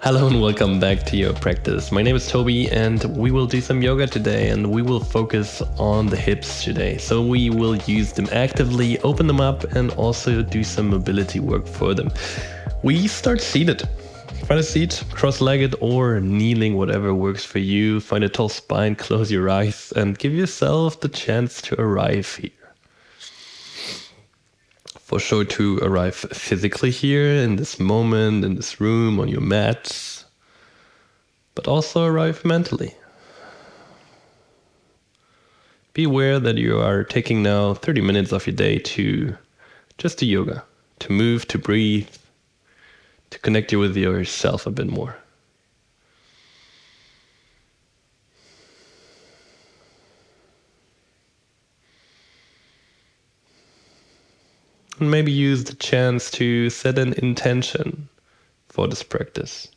Hello and welcome back to your practice. My name is Tobi and we will do some yoga today and we will focus on the hips today. So we will use them actively, open them up and also do some mobility work for them. We start seated. Find a seat, cross-legged or kneeling, whatever works for you. Find a tall spine, close your eyes and give yourself the chance to arrive here. For sure to arrive physically here, in this moment, in this room, on your mat, but also arrive mentally. Be aware that you are taking now 30 minutes of your day to just do yoga, to move, to breathe, to connect you with yourself a bit more. And maybe use the chance to set an intention for this practice.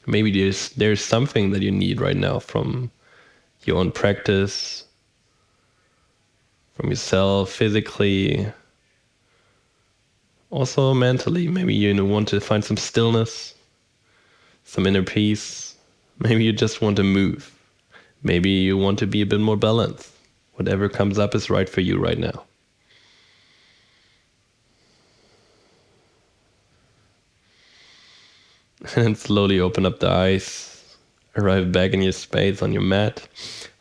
Maybe there's something that you need right now from your own practice, from yourself, physically, also mentally. Maybe you want to find some stillness, some inner peace. Maybe you just want to move. Maybe you want to be a bit more balanced. Whatever comes up is right for you right now. And slowly open up the eyes, arrive back in your space on your mat.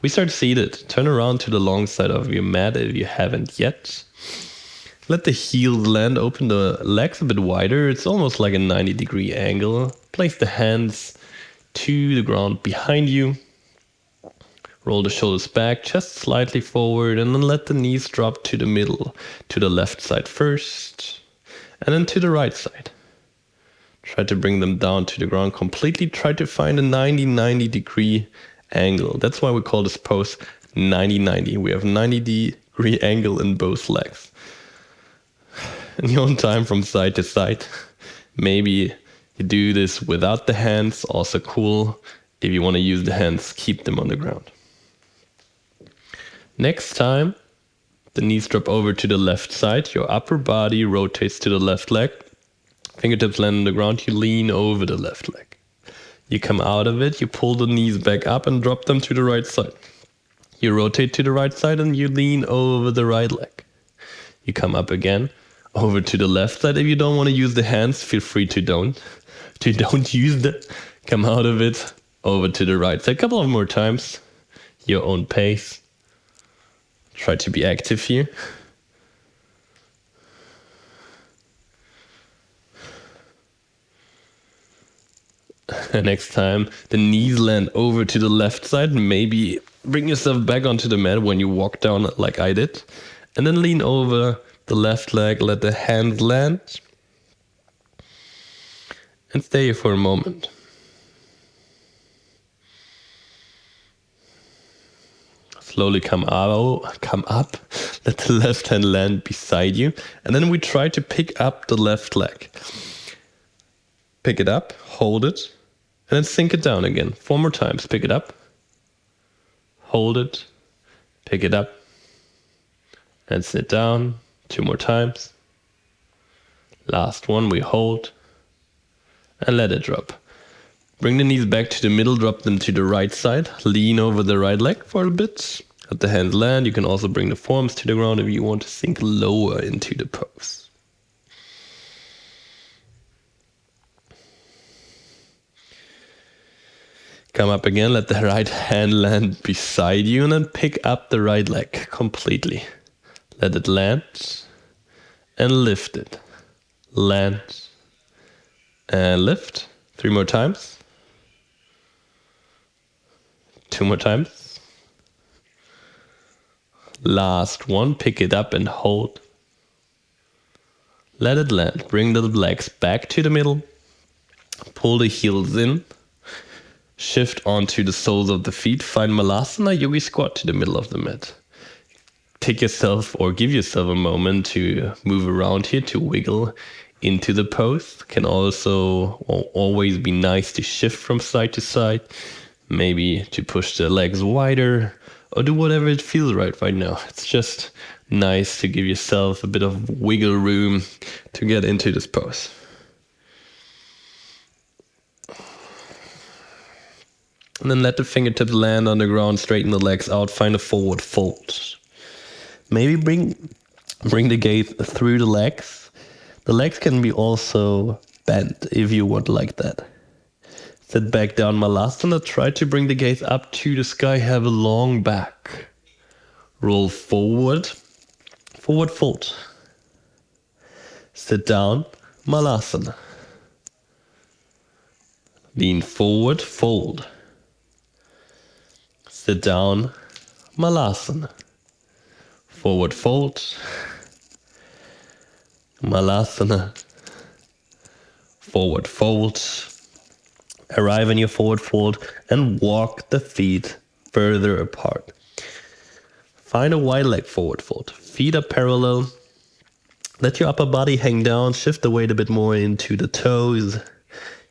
We start seated. Turn around to the long side of your mat if you haven't yet. Let the heels land, open the legs a bit wider. It's almost like a 90-degree angle. Place the hands to the ground behind you. Roll the shoulders back, chest slightly forward, and then let the knees drop to the middle, to the left side first, and then to the right side. Try to bring them down to the ground completely. Try to find a 90-degree angle. That's why we call this pose 90-90. We have 90-degree angle in both legs. In your own time from side to side. Maybe you do this without the hands, also cool. If you want to use the hands, keep them on the ground. Next time, the knees drop over to the left side. Your upper body rotates to the left leg. Fingertips land on the ground, you lean over the left leg. You come out of it, you pull the knees back up and drop them to the right side. You rotate to the right side and you lean over the right leg. You come up again, over to the left side. If you don't want to use the hands, feel free to don't use them. Come out of it, over to the right side. A couple of more times, your own pace. Try to be active here. Next time, the knees land over to the left side. Maybe bring yourself back onto the mat when you walk down like I did. And then lean over the left leg, let the hands land. And stay here for a moment. Slowly come up. Let the left hand land beside you. And then we try to pick up the left leg. Pick it up, hold it, and then sink it down again. 4 more times. Pick it up, hold it, pick it up, and sit down. 2 more times. Last one, we hold, and let it drop. Bring the knees back to the middle, drop them to the right side. Lean over the right leg for a bit. Let the hands land. You can also bring the forearms to the ground if you want to sink lower into the pose. Come up again, let the right hand land beside you and then pick up the right leg completely. Let it land and lift it. Land and lift. 3 more times. 2 more times. Last one, pick it up and hold. Let it land. Bring the legs back to the middle. Pull the heels in. Shift onto the soles of the feet. Find Malasana, Yogi squat to the middle of the mat. Take yourself or give yourself a moment to move around here, to wiggle into the pose. Can also always be nice to shift from side to side. Maybe to push the legs wider or do whatever it feels right now. It's just nice to give yourself a bit of wiggle room to get into this pose. And then let the fingertips land on the ground, straighten the legs out, find a forward fold. Maybe bring the gaze through the legs. The legs can be also bent if you want like that. Sit back down, Malasana. Try to bring the gaze up to the sky, have a long back. Roll forward, forward fold. Sit down, Malasana. Lean forward, fold. Sit down, Malasana. Forward fold. Malasana. Forward fold. Arrive in your forward fold and walk the feet further apart. Find a wide leg forward fold. Feet are parallel. Let your upper body hang down. Shift the weight a bit more into the toes.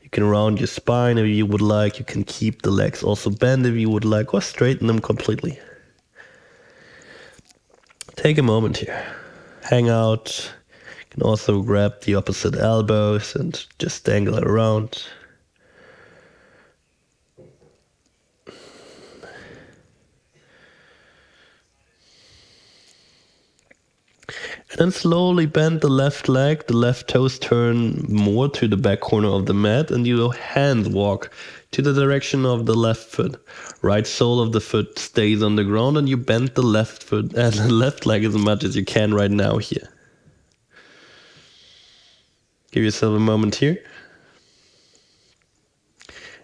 You can round your spine if you would like. You can keep the legs also bent if you would like, or straighten them completely. Take a moment here. Hang out. You can also grab the opposite elbows and just dangle it around. And then slowly bend the left leg, the left toes turn more to the back corner of the mat, and your hands walk to the direction of the left foot. Right sole of the foot stays on the ground, and you bend the left foot and the left leg as much as you can right now here. Give yourself a moment here.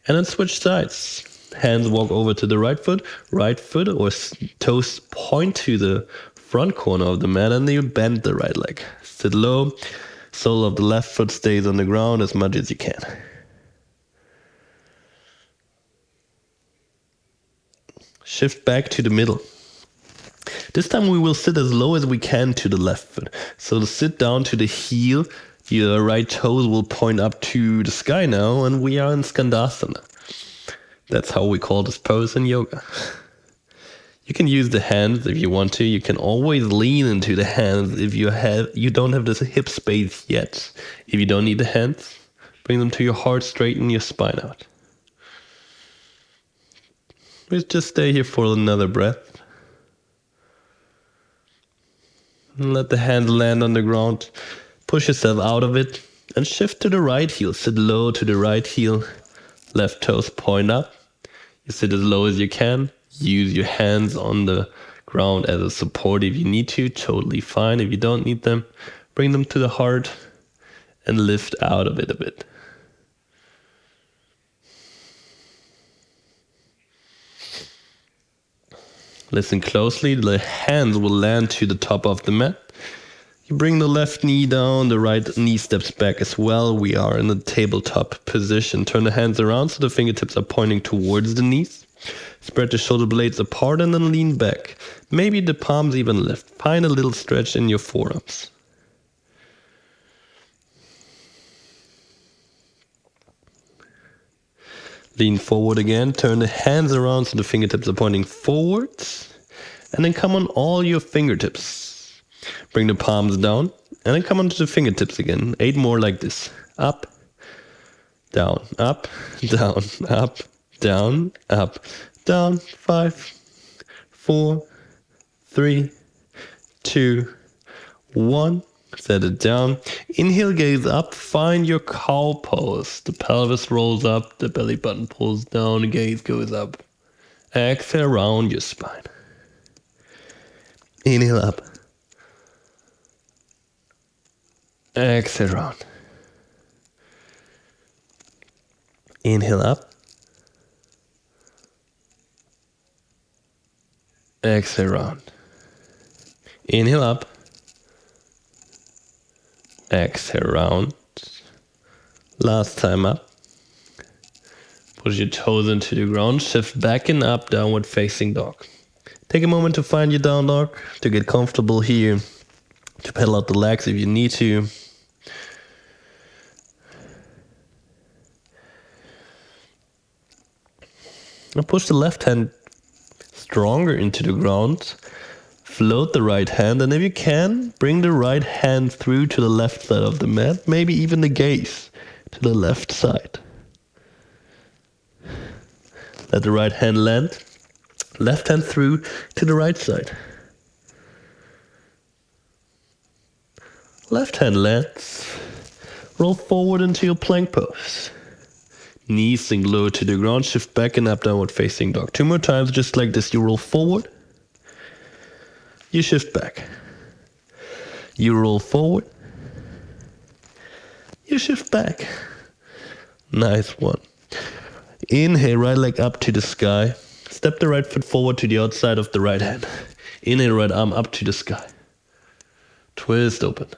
And then switch sides. Hands walk over to the right foot or toes point to the front corner of the mat, and then you bend the right leg. Sit low, sole of the left foot stays on the ground as much as you can. Shift back to the middle. This time we will sit as low as we can to the left foot. So to sit down to the heel, your right toes will point up to the sky now, and we are in Skandasana. That's how we call this pose in yoga. You can use the hands if you want to. You can always lean into the hands if you don't have this hip space yet. If you don't need the hands, bring them to your heart, straighten your spine out. Let's just stay here for another breath. And let the hands land on the ground. Push yourself out of it and shift to the right heel. Sit low to the right heel. Left toes point up. You sit as low as you can. Use your hands on the ground as a support if you need to. Totally fine. If you don't need them, bring them to the heart and lift out of it a bit. Listen closely. The hands will land to the top of the mat. You bring the left knee down, the right knee steps back as well. We are in the tabletop position. Turn the hands around so the fingertips are pointing towards the knees. Spread the shoulder blades apart and then lean back. Maybe the palms even lift. Find a little stretch in your forearms. Lean forward again. Turn the hands around so the fingertips are pointing forwards. And then come on all your fingertips. Bring the palms down. And then come onto the fingertips again. 8 more like this. Up, down, up, down, up, down, up, down. 5, 4, 3, 2, 1. Set it down. Inhale, gaze up. Find your cow pose. The pelvis rolls up. The belly button pulls down. The gaze goes up. Exhale, round your spine. Inhale up. Exhale, round. Inhale up. Exhale, round. Inhale up. Exhale, round. Last time up. Push your toes into the ground. Shift back and up, downward facing dog. Take a moment to find your down dog, to get comfortable here, to pedal out the legs if you need to. Now push the left hand stronger into the ground. Float the right hand, and if you can, bring the right hand through to the left side of the mat, maybe even the gaze to the left side. Let the right hand land. Left hand through to the right side. Left hand lands. Roll forward into your plank pose. Knees sink low to the ground. Shift back and up, downward facing dog. 2 more times, just like this. You roll forward. You shift back. You roll forward. You shift back. Nice one. Inhale, right leg up to the sky. Step the right foot forward to the outside of the right hand. Inhale, right arm up to the sky. Twist open.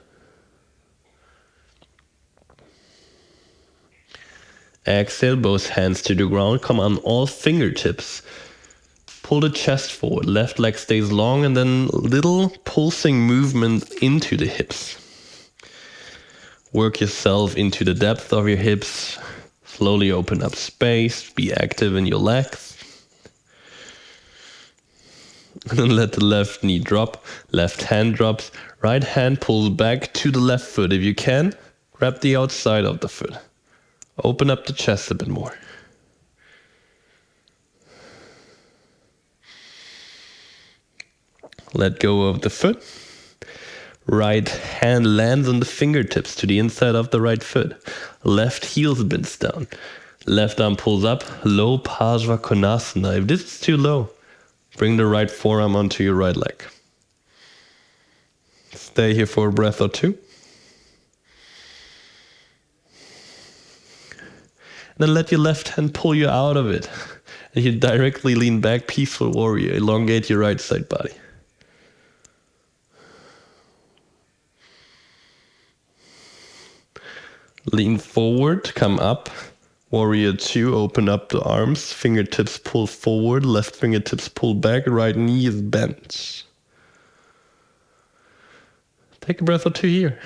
Exhale, both hands to the ground. Come on all fingertips. Pull the chest forward. Left leg stays long and then little pulsing movement into the hips. Work yourself into the depth of your hips. Slowly open up space. Be active in your legs. And then let the left knee drop. Left hand drops. Right hand pulls back to the left foot. If you can, grab the outside of the foot. Open up the chest a bit more. Let go of the foot. Right hand lands on the fingertips to the inside of the right foot. Left heel bends down. Left arm pulls up. Low Konasana. If this is too low, bring the right forearm onto your right leg. Stay here for a breath or two. Then let your left hand pull you out of it. And you directly lean back, peaceful warrior. Elongate your right side body. Lean forward, come up. Warrior 2, open up the arms. Fingertips pull forward, left fingertips pull back, right knee is bent. Take a breath or two here.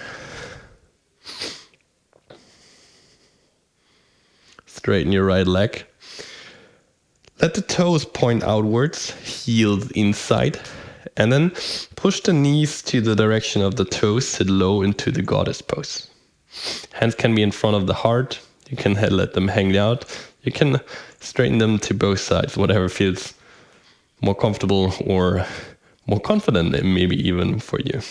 Straighten your right leg. Let the toes point outwards, heels inside, and then push the knees to the direction of the toes, sit low into the goddess pose. Hands can be in front of the heart. You can let them hang out. You can straighten them to both sides, whatever feels more comfortable or more confident, maybe even for you.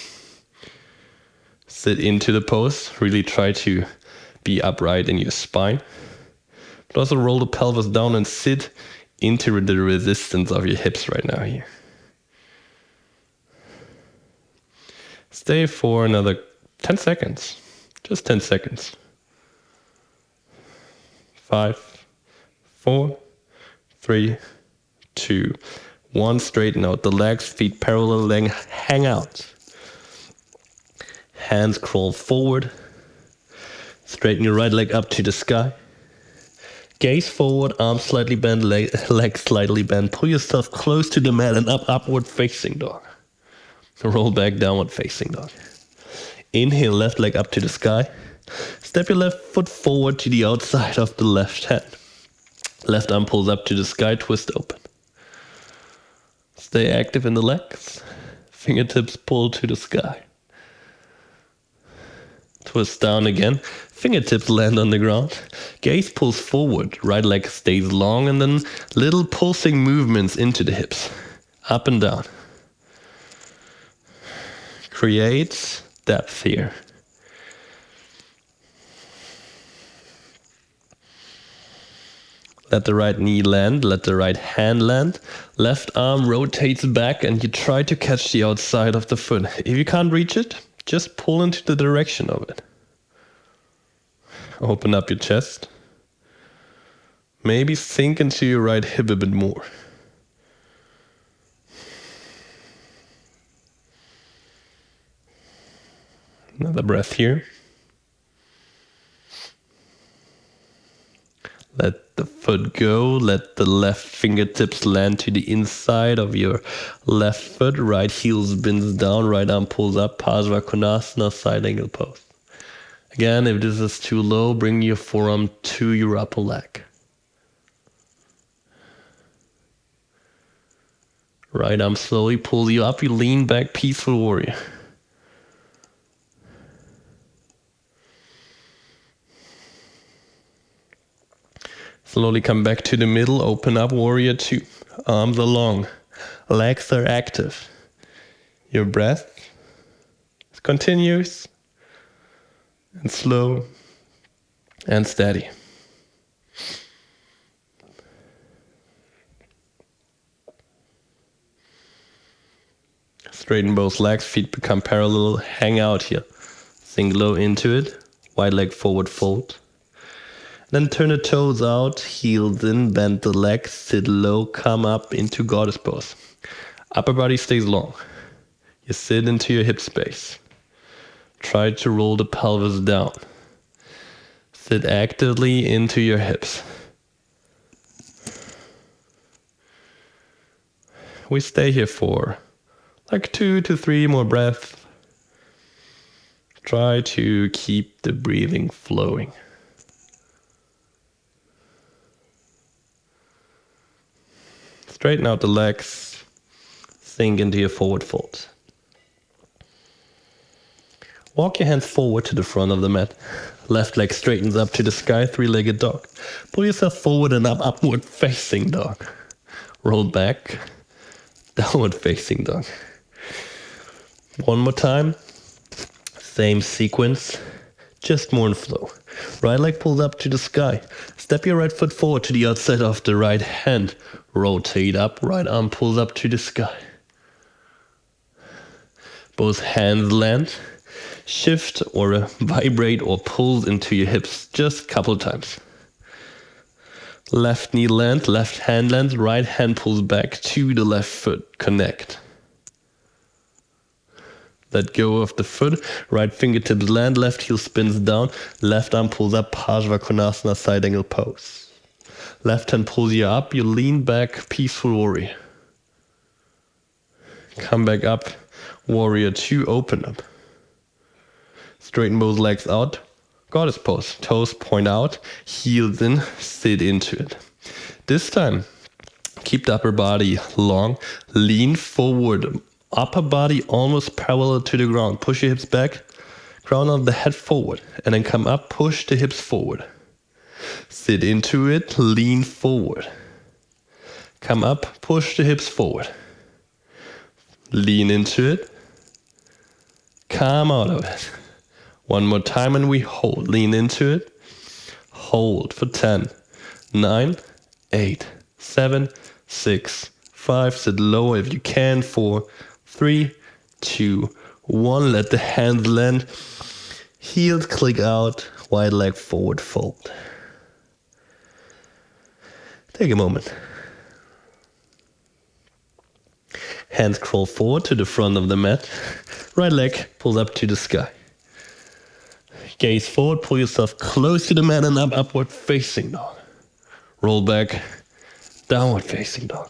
Sit into the pose. Really try to be upright in your spine. But also roll the pelvis down and sit into the resistance of your hips right now here. Stay for another 10 seconds. Just 10 seconds. 5, 4, 3, 2, 1. Straighten out the legs, feet parallel, leg hang out. Hands crawl forward. Straighten your right leg up to the sky. Gaze forward, arms slightly bent, legs slightly bent. Pull yourself close to the mat and up, upward facing dog. Roll back, downward facing dog. Inhale, left leg up to the sky. Step your left foot forward to the outside of the left hand. Left arm pulls up to the sky, twist open. Stay active in the legs. Fingertips pull to the sky. Twist down again. Fingertips land on the ground. Gaze pulls forward. Right leg stays long and then little pulsing movements into the hips. Up and down. Create depth here. Let the right knee land, let the right hand land. Left arm rotates back and you try to catch the outside of the foot. If you can't reach it, just pull into the direction of it. Open up your chest. Maybe sink into your right hip a bit more. Another breath here. Let the foot go. Let the left fingertips land to the inside of your left foot. Right heel bends down. Right arm pulls up. Konasana, side angle pose. Again, if this is too low, bring your forearm to your upper leg. Right arm slowly pulls you up. You lean back, peaceful warrior. Slowly come back to the middle, open up, warrior two. Arms are long, legs are active. Your breath is continuous and slow and steady. Straighten both legs, feet become parallel, hang out here. Sink low into it, wide leg forward fold. Then turn the toes out, heels in, bend the legs, sit low, come up into goddess pose. Upper body stays long. You sit into your hip space. Try to roll the pelvis down. Sit actively into your hips. We stay here for like 2 to 3 more breaths. Try to keep the breathing flowing. Straighten out the legs, sink into your forward fold. Walk your hands forward to the front of the mat. Left leg straightens up to the sky, three-legged dog. Pull yourself forward and up, upward facing dog. Roll back, downward facing dog. One more time, same sequence, just more in flow. Right leg pulls up to the sky. Step your right foot forward to the outside of the right hand. Rotate up, right arm pulls up to the sky. Both hands land. Shift or vibrate or pull into your hips just a couple times. Left knee lands, left hand lands, right hand pulls back to the left foot. Connect. Let go of the foot, right fingertips land, left heel spins down, left arm pulls up, Konasana, side angle pose. Left hand pulls you up, you lean back, peaceful warrior. Come back up, warrior two, open up. Straighten both legs out, goddess pose. Toes point out, heels in, sit into it. This time, keep the upper body long, lean forward. Upper body almost parallel to the ground. Push your hips back, crown of the head forward, and then come up, push the hips forward. Sit into it, lean forward. Come up, push the hips forward. Lean into it, come out of it. One more time and we hold. Lean into it, hold for 10, 9, 8, 7, 6, 5. Sit low if you can. 4, 3, 2, 1. Let the hands land. Heels click out. Wide leg forward fold. Take a moment. Hands crawl forward to the front of the mat. Right leg pulls up to the sky. Gaze forward, pull yourself close to the mat and up, upward facing dog. Roll back, downward facing dog.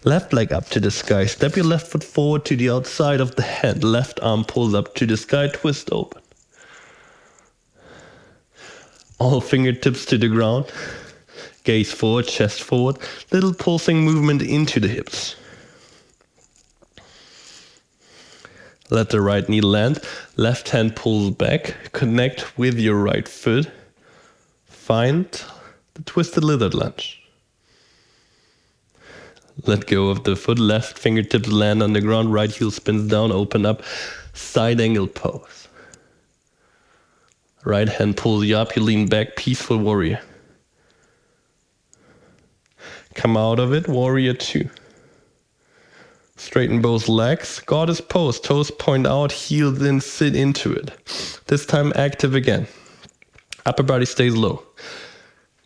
Left leg up to the sky. Step your left foot forward to the outside of the hand. Left arm pulls up to the sky, twist open. All fingertips to the ground. Gaze forward, chest forward. Little pulsing movement into the hips. Let the right knee land. Left hand pulls back. Connect with your right foot. Find the twisted lizard lunge. Let go of the foot. Left fingertips land on the ground. Right heel spins down. Open up. Side angle pose. Right hand pulls you up. You lean back. Peaceful warrior. Come out of it. Warrior two. Straighten both legs. Goddess pose. Toes point out. Heels in. Sit into it. This time active again. Upper body stays low.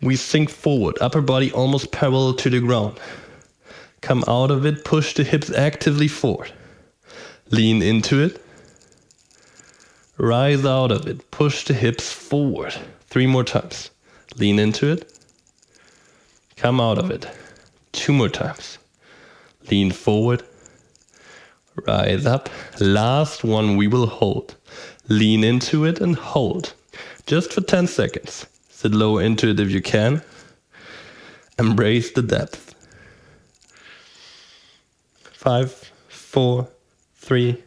We sink forward. Upper body almost parallel to the ground. Come out of it. Push the hips actively forward. Lean into it. Rise out of it. Push the hips forward. 3 more times. Lean into it. Come out of it. 2 more times. Lean forward. Rise up. Last one we will hold. Lean into it and hold. Just for 10 seconds. Sit low into it if you can. Embrace the depth. 5, 4, 3,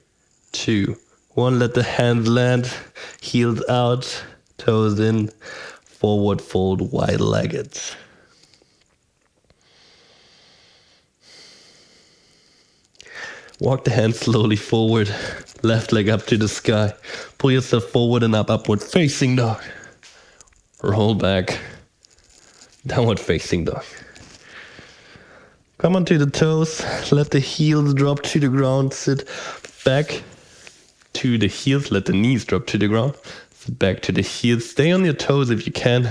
2, 1. Let the hands land. Heels out. Toes in. Forward fold, wide-legged. Walk the hands slowly forward. Left leg up to the sky. Pull yourself forward and up, upward facing dog. Roll back. Downward facing dog. Come onto the toes. Let the heels drop to the ground. Sit back to the heels. Let the knees drop to the ground. Sit back to the heels. Stay on your toes if you can.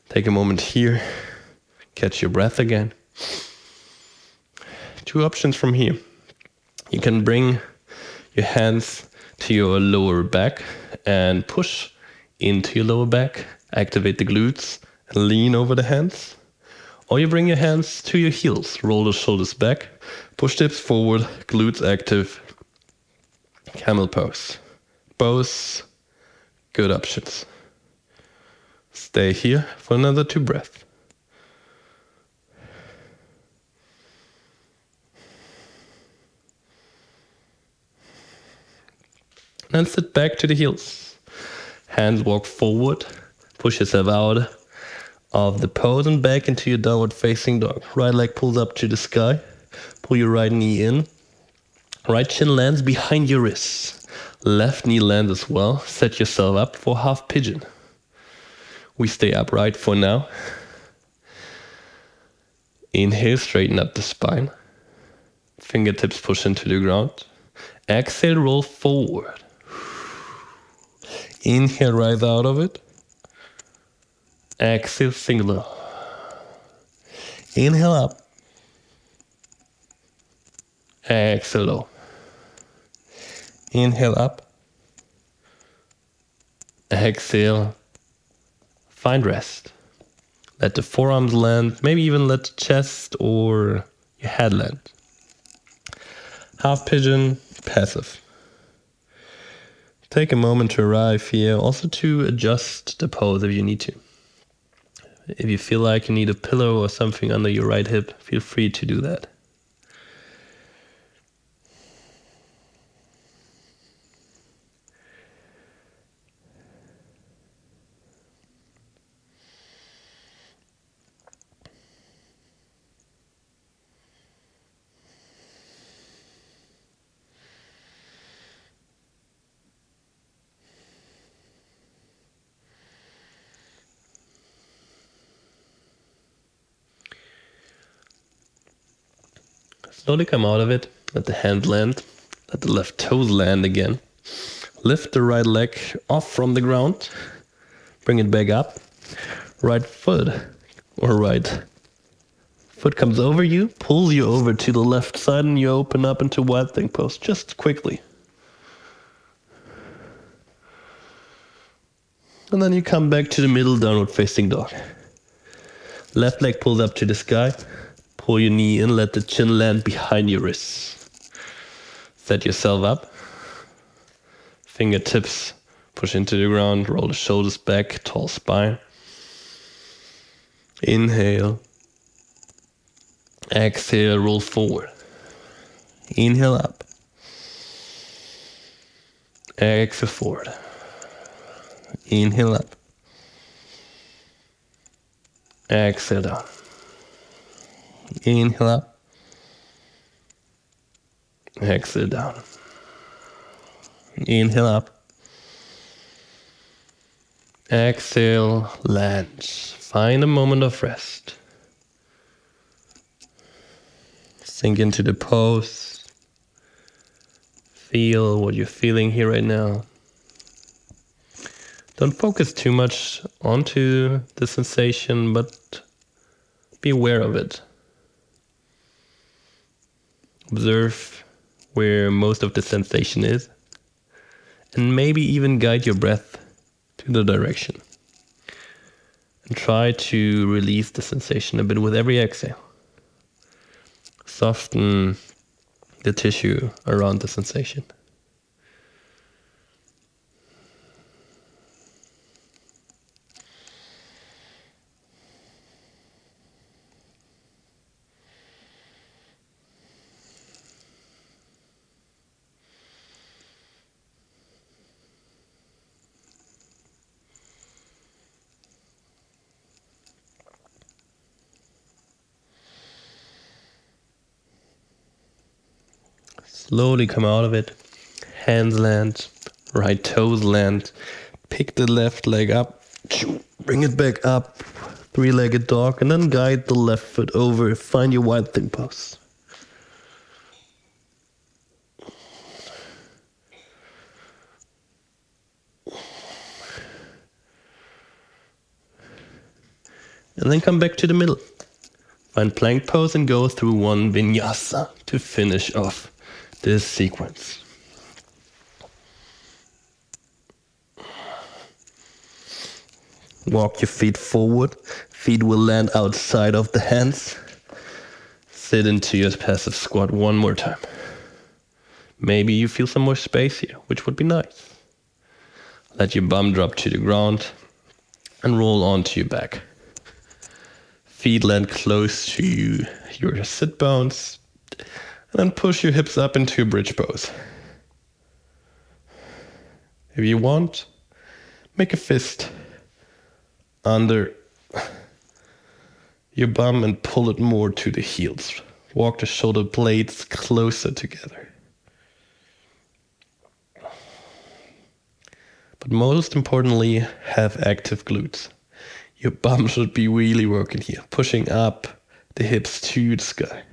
Take a moment here. Catch your breath again. Two options from here. You can bring your hands to your lower back and push into your lower back. Activate the glutes and lean over the hands. Or you bring your hands to your heels. Roll the shoulders back. Push the hips forward. Glutes active. Camel pose. Both good options. Stay here for another 2 breaths. And sit back to the heels. Hands walk forward. Push yourself out of the pose and back into your downward facing dog. Right leg pulls up to the sky. Pull your right knee in. Right shin lands behind your wrists. Left knee lands as well. Set yourself up for half pigeon. We stay upright for now. Inhale, straighten up the spine. Fingertips push into the ground. Exhale, roll forward. Inhale, rise out of it. Exhale, sink low. Inhale up. Exhale low. Inhale up. Exhale. Find rest. Let the forearms land. Maybe even let the chest or your head land. Half pigeon, passive. Take a moment to arrive here. Also to adjust the pose if you need to. If you feel like you need a pillow or something under your right hip, feel free to do that. Slowly come out of it. Let the hand land. Let the left toes land again. Lift the right leg off from the ground. Bring it back up. Right foot or right foot comes over you, pulls you over to the left side, and you open up into wild thing pose just quickly. And then you come back to the middle downward facing dog. Left leg pulls up to the sky. Pull your knee in, let the chin land behind your wrists. Set yourself up. Fingertips push into the ground, roll the shoulders back, tall spine. Inhale. Exhale, roll forward. Inhale up. Exhale forward. Inhale up. Exhale down. Inhale up. Exhale down. Inhale up. Exhale, land. Find a moment of rest. Sink into the pose. Feel what you're feeling here right now. Don't focus too much onto the sensation, but be aware of it. Observe where most of the sensation is, and maybe even guide your breath to the direction. And try to release the sensation a bit with every exhale. Soften the tissue around the sensation. Slowly come out of it. Hands land, right toes land. Pick the left leg up, bring it back up, three-legged dog, and then guide the left foot over. Find your wide thing pose. And then come back to the middle. Find plank pose and go through one vinyasa to finish off this sequence. Walk your feet forward. Feet will land outside of the hands. Sit into your passive squat one more time. Maybe you feel some more space here, which would be nice. Let your bum drop to the ground and roll onto your back. Feet land close to your sit bones. And then push your hips up into a bridge pose. If you want, make a fist under your bum and pull it more to the heels. Walk the shoulder blades closer together. But most importantly, have active glutes. Your bum should be really working here, pushing up the hips to the sky.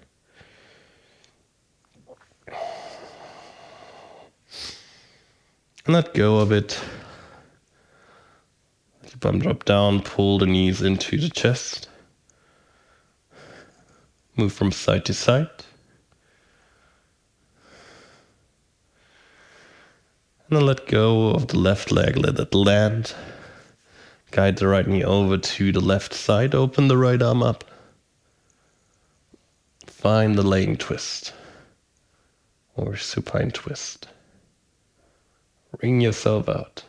And let go of it. Let your bum drop down, pull the knees into the chest. Move from side to side. And then let go of the left leg, let it land. Guide the right knee over to the left side, open the right arm up. Find the laying twist or supine twist. Wring yourself out.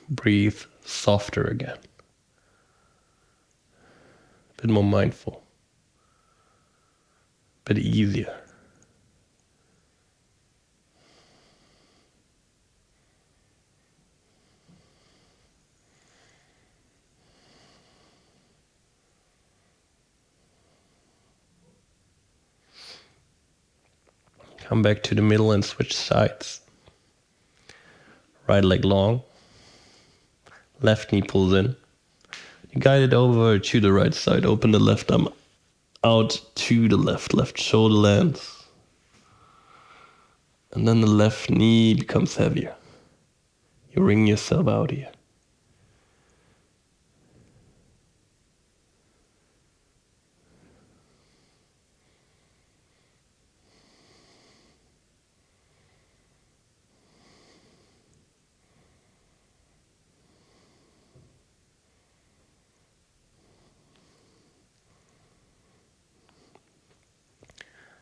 Breathe softer again. A bit more mindful. A bit easier. Come back to the middle and switch sides. Right leg long. Left knee pulls in. You guide it over to the right side. Open the left arm out to the left. Left shoulder lands. And then the left knee becomes heavier. You wring yourself out here.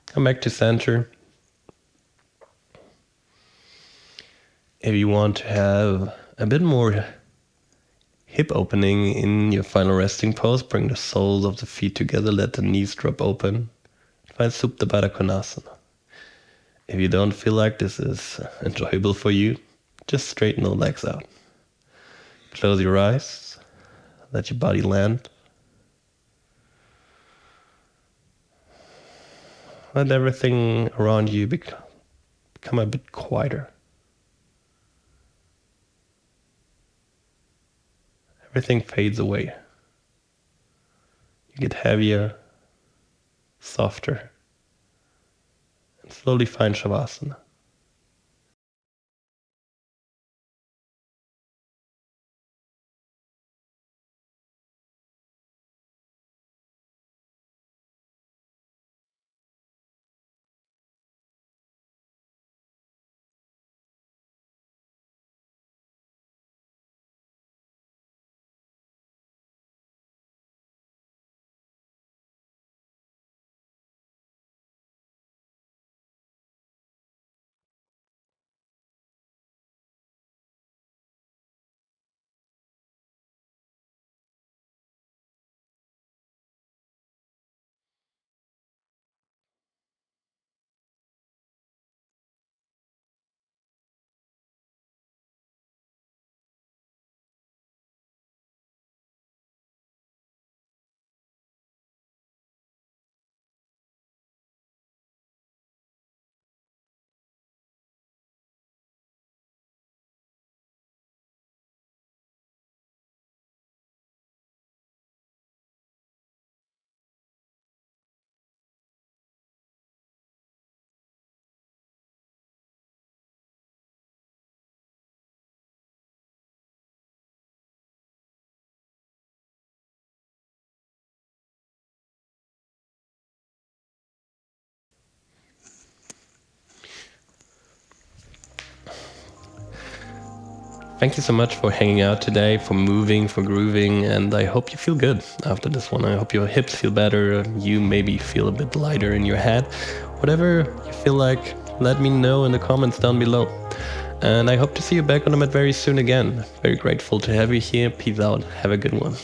Come back to center. If you want to have a bit more hip opening in your final resting pose, bring the soles of the feet together, let the knees drop open. Find Supta Baddha Konasana. If you don't feel like this is enjoyable for you, just straighten the legs out. Close your eyes, let your body land. Let everything around you become a bit quieter. Everything fades away. You get heavier, softer, and slowly find Savasana. Thank you so much for hanging out today, for moving, for grooving, and I hope you feel good after this one. I hope your hips feel better, you maybe feel a bit lighter in your head. Whatever you feel like, let me know in the comments down below. And I hope to see you back on the mat very soon again. Very grateful to have you here. Peace out. Have a good one.